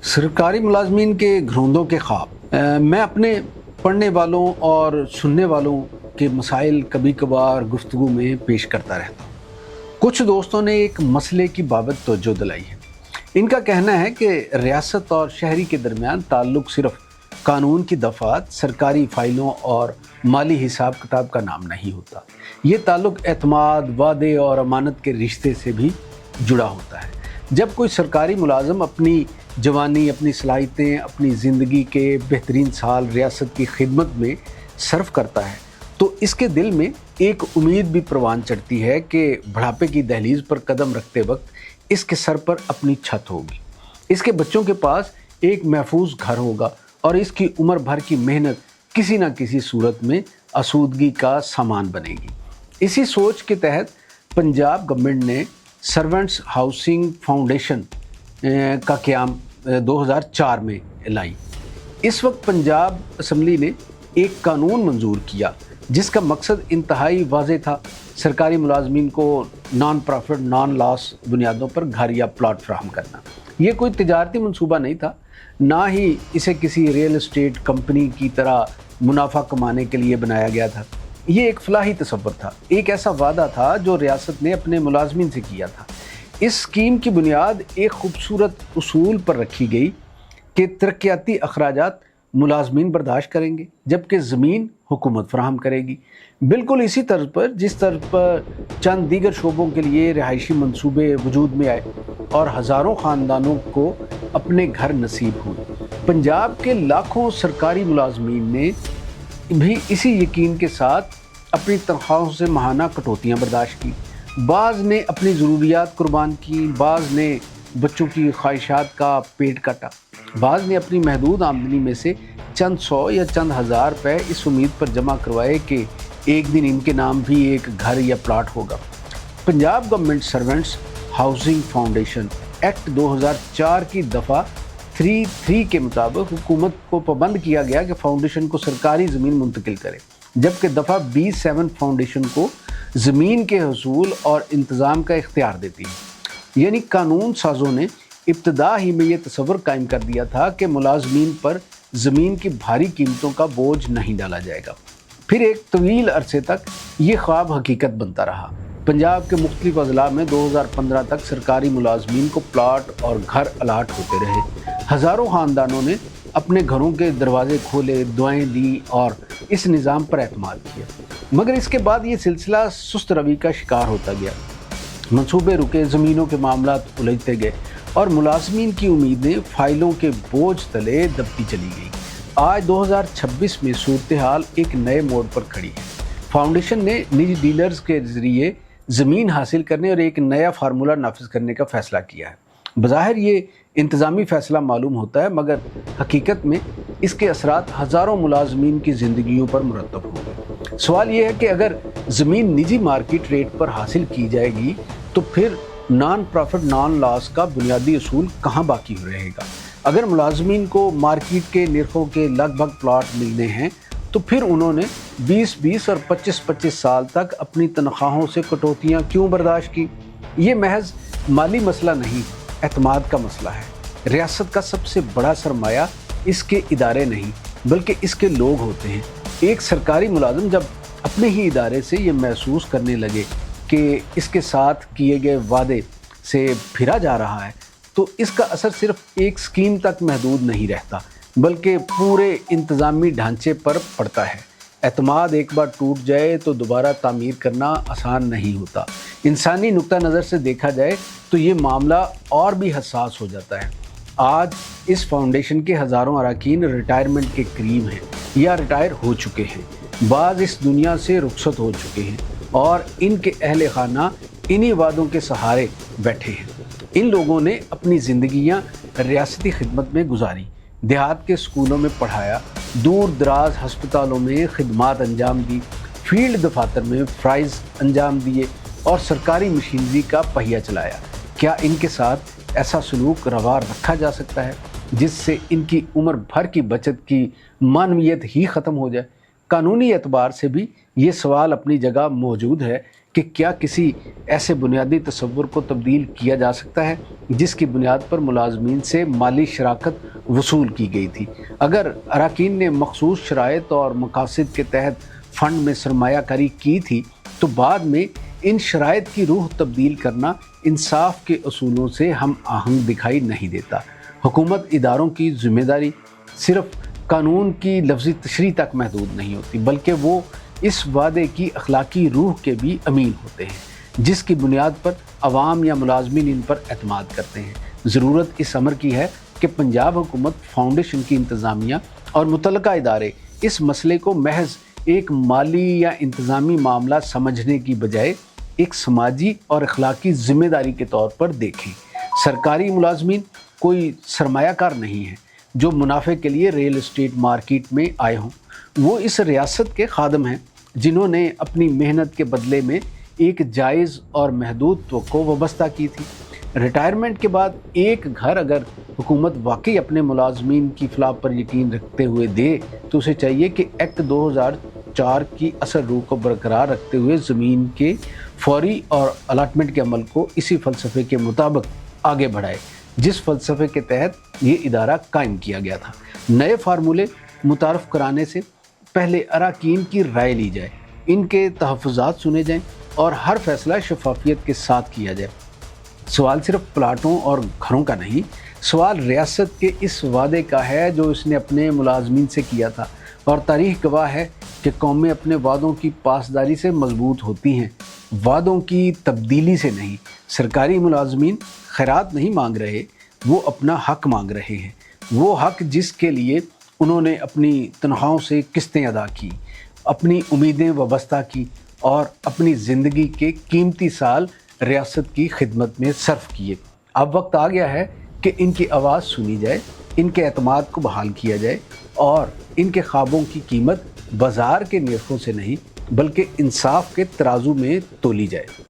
सरकारी मुलाजमीन के घरौंदों के ख्वाब। मैं अपने पढ़ने वालों और सुनने वालों के मसाइल कभी कभार गुफ्तगू में पेश करता रहता हूँ। कुछ दोस्तों ने एक मसले की बाबत तवज्जो दिलाई है। इनका कहना है कि रियासत और शहरी के दरमियान ताल्लुक़ सिर्फ कानून की दफ़ात, सरकारी फ़ाइलों और माली हिसाब किताब का नाम नहीं होता। ये ताल्लुक़ एतमाद, वादे और अमानत के रिश्ते से भी जुड़ा होता है। जब कोई सरकारी मुलाज़म अपनी जवानी, अपनी सलाहियतें, अपनी ज़िंदगी के बेहतरीन साल रियासत की खिदमत में सर्फ करता है तो इसके दिल में एक उम्मीद भी परवान चढ़ती है कि बुढ़ापे की दहलीज पर कदम रखते वक्त इसके सर पर अपनी छत होगी, इसके बच्चों के पास एक महफूज घर होगा और इसकी उम्र भर की मेहनत किसी न किसी सूरत में आसूदगी का सामान बनेगी। इसी सोच के तहत पंजाब गवर्नमेंट ने सर्वेंट्स हाउसिंग फाउंडेशन का क़याम 2004 में लाई। इस वक्त पंजाब असम्बली ने एक कानून मंजूर किया जिसका मकसद इंतहाई वाज़ेह था। सरकारी मुलाजमीन को नॉन प्रॉफिट, नॉन लॉस बुनियादों पर घर या प्लाट फराहम करना। ये कोई तिजारती मंसूबा नहीं था, ना ही इसे किसी रियल एस्टेट कंपनी की तरह मुनाफा कमाने के लिए बनाया गया था। ये एक फलाही तसव्वुर था, एक ऐसा वादा था जो रियासत ने अपने मुलाजमीन से किया था। इस स्कीम की बुनियाद एक खूबसूरत उसूल पर रखी गई कि तरक्याती अखराजात मुलाजमीन बर्दाश्त करेंगे जबकि ज़मीन हुकूमत फराहम करेगी। बिल्कुल इसी तर्ज पर जिस तर्ज पर चंद दीगर शोबों के लिए रिहायशी मंसूबे वजूद में आए और हज़ारों ख़ानदानों को अपने घर नसीब हुए। पंजाब के लाखों सरकारी मुलाजमीन ने भी इसी यकीन के साथ अपनी तनख्वाहों से माहाना कटौतियाँ बर्दाश्त की। बाज़ ने अपनी ज़रूरियात कुर्बान की, बाज़ ने बच्चों की ख्वाहिशात का पेट काटा, बाज़ ने अपनी महदूद आमदनी में से चंद सौ या चंद हज़ार रुपये इस उम्मीद पर जमा करवाए कि एक दिन इनके नाम भी एक घर या प्लाट होगा। Punjab government servants housing foundation act 2004 की दफ़ा 33 के मुताबिक हुकूमत को पाबंद किया गया कि फाउंडेशन को सरकारी ज़मीन मुंतकिल करे, जबकि दफ़ा 27 फाउंडेशन को ज़मीन के हसूल और इंतज़ाम का इख्तियार देती है। यानी कानून साज़ों ने इब्तदा ही में ये तसव्वुर कायम कर दिया था कि मुलाजमीन पर ज़मीन की भारी कीमतों का बोझ नहीं डाला जाएगा। फिर एक तवील अरसे तक ये ख्वाब हकीकत बनता रहा। पंजाब के मुख्तलिफ अज़ला में 2015 तक सरकारी मुलाजमीन को प्लाट और घर अलाट होते रहे। हज़ारों ख़ानदानों ने अपने घरों के दरवाजे खोले, दुआएं दी और इस निज़ाम पर एतमाद किया। मगर इसके बाद ये सिलसिला सुस्त रवि का शिकार होता गया। मंसूबे रुके, ज़मीनों के मामलात उलझते गए और मुलाजमीन की उम्मीदें फ़ाइलों के बोझ तले दबती चली गई। आज 2026 में सूरत हाल एक नए मोड़ पर खड़ी है। फाउंडेशन ने निजी डीलर्स के ज़रिए ज़मीन हासिल करने और एक नया फार्मूला नाफिज करने का फ़ैसला किया है। बज़ाहिर ये इंतज़ामी फ़ैसला मालूम होता है, मगर हकीकत में इसके असरात हज़ारों मुलाजमीन की ज़िंदगियों पर मुरतब होंगे। सवाल ये है कि अगर ज़मीन निजी मार्केट रेट पर हासिल की जाएगी तो फिर नॉन प्रॉफिट, नॉन लॉस का बुनियादी असूल कहाँ बाकी रहेगा। अगर मुलाजमीन को मार्केट के निर्खों के लगभग प्लाट मिलने हैं तो फिर उन्होंने 20-20 और 25-25 साल तक अपनी तनख्वाहों से कटौतियाँ क्यों बर्दाश्त की। ये महज माली मसला नहीं, एतमाद का मसला है। रियासत का सबसे बड़ा सरमाया इसके इदारे नहीं बल्कि इसके लोग होते हैं। एक सरकारी मुलाजिम जब अपने ही इदारे से ये महसूस करने लगे कि इसके साथ किए गए वादे से फिरा जा रहा है तो इसका असर सिर्फ एक स्कीम तक महदूद नहीं रहता बल्कि पूरे इंतज़ामी ढांचे पर पड़ता है। एतमाद एक बार टूट जाए तो दोबारा तामीर करना आसान नहीं होता। इंसानी नुक्ता नज़र से देखा जाए तो ये मामला और भी हसास हो जाता है। आज इस फाउंडेशन के हज़ारों अरकान रिटायरमेंट के करीब हैं या रिटायर हो चुके हैं, बाज़ इस दुनिया से रुखसत हो चुके हैं और इनके अहले खाना इन्हीं वादों के सहारे बैठे हैं। इन लोगों ने अपनी ज़िंदगियाँ रियासती खिदमत में गुजारी, देहात के स्कूलों में पढ़ाया, दूर दराज हस्पतालों में खिदमात अंजाम दी, फील्ड दफातर में फ़राइज़ अंजाम दिए और सरकारी मशीनरी का पहिया चलाया। क्या इनके साथ ऐसा सलूक रवा रखा जा सकता है जिससे इनकी उम्र भर की बचत की मानवियत ही ख़त्म हो जाए? कानूनी एतबार से भी ये सवाल अपनी जगह मौजूद है کہ کیا کسی ایسے بنیادی تصور کو تبدیل کیا جا سکتا ہے جس کی بنیاد پر ملازمین سے مالی شراکت وصول کی گئی تھی؟ اگر اراکین نے مخصوص شرائط اور مقاصد کے تحت فنڈ میں سرمایہ کاری کی تھی تو بعد میں ان شرائط کی روح تبدیل کرنا انصاف کے اصولوں سے ہم آہنگ دکھائی نہیں دیتا۔ حکومت اداروں کی ذمہ داری صرف قانون کی لفظی تشریح تک محدود نہیں ہوتی، بلکہ وہ اس وعدے کی اخلاقی روح کے بھی امین ہوتے ہیں جس کی بنیاد پر عوام یا ملازمین ان پر اعتماد کرتے ہیں۔ ضرورت اس امر کی ہے کہ پنجاب حکومت فاؤنڈیشن کی انتظامیہ اور متعلقہ ادارے اس مسئلے کو محض ایک مالی یا انتظامی معاملہ سمجھنے کی بجائے ایک سماجی اور اخلاقی ذمہ داری کے طور پر دیکھیں۔ سرکاری ملازمین کوئی سرمایہ کار نہیں ہیں جو منافع کے لیے ریل اسٹیٹ مارکیٹ میں آئے ہوں، وہ اس ریاست کے خادم ہیں جنہوں نے اپنی محنت کے بدلے میں ایک جائز اور محدود توقع وابستہ کی تھی۔ ریٹائرمنٹ کے بعد ایک گھر اگر حکومت واقعی اپنے ملازمین کی فلاح پر یقین رکھتے ہوئے دے تو اسے چاہیے کہ ایکٹ 2004 کی اصل روح کو برقرار رکھتے ہوئے زمین کے فوری اور الاٹمنٹ کے عمل کو اسی فلسفے کے مطابق آگے بڑھائے جس فلسفے کے تحت یہ ادارہ قائم کیا گیا تھا۔ نئے فارمولے متعارف کرانے سے پہلے اراکین کی رائے لی جائے، ان کے تحفظات سنے جائیں اور ہر فیصلہ شفافیت کے ساتھ کیا جائے۔ سوال صرف پلاٹوں اور گھروں کا نہیں، سوال ریاست کے اس وعدے کا ہے جو اس نے اپنے ملازمین سے کیا تھا، اور تاریخ گواہ ہے کہ قومیں اپنے وعدوں کی پاسداری سے مضبوط ہوتی ہیں، وعدوں کی تبدیلی سے نہیں۔ سرکاری ملازمین خیرات نہیں مانگ رہے، وہ اپنا حق مانگ رہے ہیں، وہ حق جس کے لیے انہوں نے اپنی تنخواہوں سے قسطیں ادا کی، اپنی امیدیں وابستہ کی اور اپنی زندگی کے قیمتی سال ریاست کی خدمت میں صرف کیے۔ اب وقت آ گیا ہے کہ ان کی آواز سنی جائے، ان کے اعتماد کو بحال کیا جائے اور ان کے خوابوں کی قیمت بازار کے نرخوں سے نہیں بلکہ انصاف کے ترازو میں تولی جائے۔